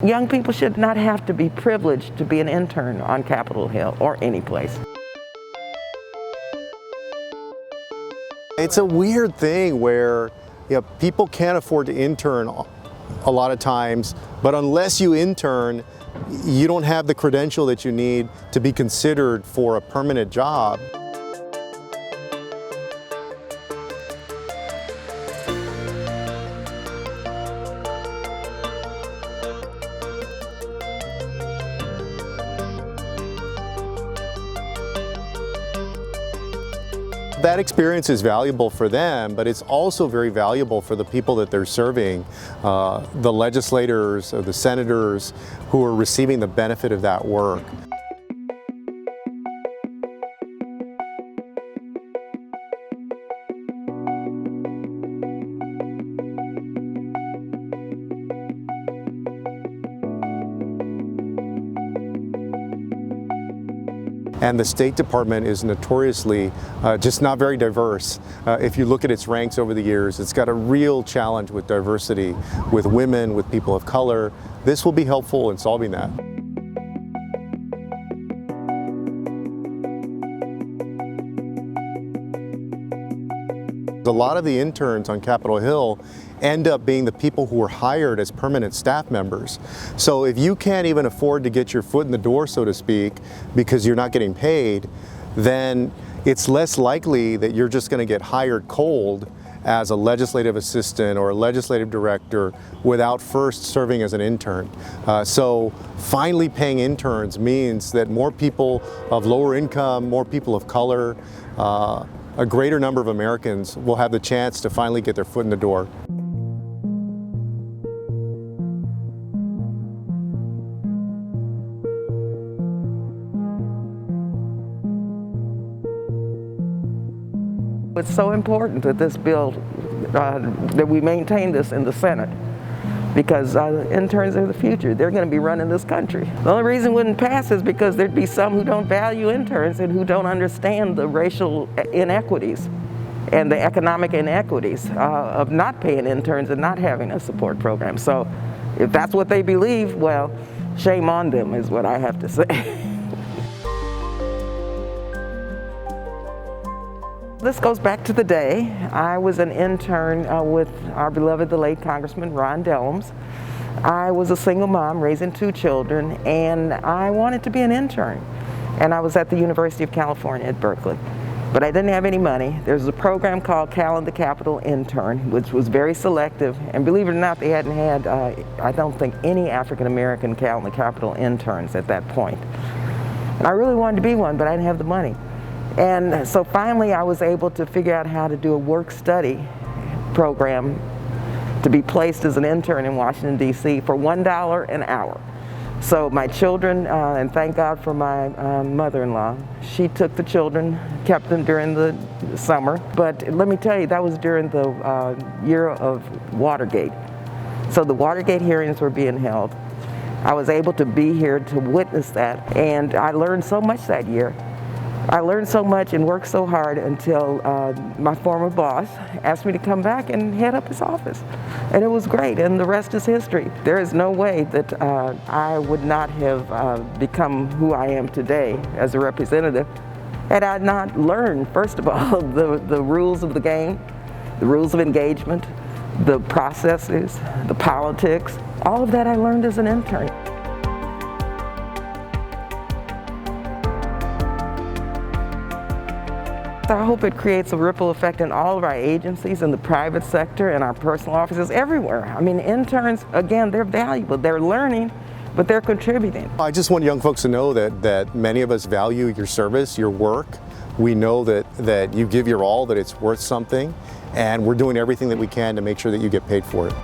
Young people should not have to be privileged to be an intern on Capitol Hill or any place. It's a weird thing where people can't afford to intern a lot of times, but unless you intern, you don't have the credential that you need to be considered for a permanent job. That experience is valuable for them, but it's also very valuable for the people that they're serving, the legislators or the senators who are receiving the benefit of that work. And the State Department is notoriously just not very diverse. If you look at its ranks over the years, it's got a real challenge with diversity, with women, with people of color. This will be helpful in solving that. A lot of the interns on Capitol Hill end up being the people who are hired as permanent staff members. So if you can't even afford to get your foot in the door, so to speak, because you're not getting paid, then it's less likely that you're just going to get hired cold as a legislative assistant or a legislative director without first serving as an intern. So finally paying interns means that more people of lower income, more people of color, a greater number of Americans will have the chance to finally get their foot in the door. It's so important that this bill, that we maintain this in the Senate, because interns are the future. They're going to be running this country. The only reason it wouldn't pass is because there'd be some who don't value interns and who don't understand the racial inequities and the economic inequities of not paying interns and not having a support program. So if that's what they believe, well, shame on them is what I have to say. This goes back to the day I was an intern with our beloved, the late Congressman Ron Dellums. I was a single mom raising 2 children, and I wanted to be an intern. And I was at the University of California at Berkeley. But I didn't have any money. There's a program called Cal in the Capital Intern, which was very selective. And believe it or not, they hadn't had, I don't think, any African-American Cal in the Capital interns at that point. And I really wanted to be one, but I didn't have the money. And so finally I was able to figure out how to do a work-study program to be placed as an intern in Washington, D.C. for $1 an hour. So my children, and thank God for my mother-in-law, she took the children, kept them during the summer. But let me tell you, that was during the year of Watergate. So the Watergate hearings were being held. I was able to be here to witness that, and I learned so much that year. I learned so much and worked so hard until my former boss asked me to come back and head up his office. And it was great, and the rest is history. There is no way that I would not have become who I am today as a representative had I not learned, first of all, the rules of the game, the rules of engagement, the processes, the politics. All of that I learned as an intern. I hope it creates a ripple effect in all of our agencies, in the private sector, in our personal offices, everywhere. I mean, interns, again, they're valuable. They're learning, but they're contributing. I just want young folks to know that many of us value your service, your work. We know that you give your all, that it's worth something, and we're doing everything that we can to make sure that you get paid for it.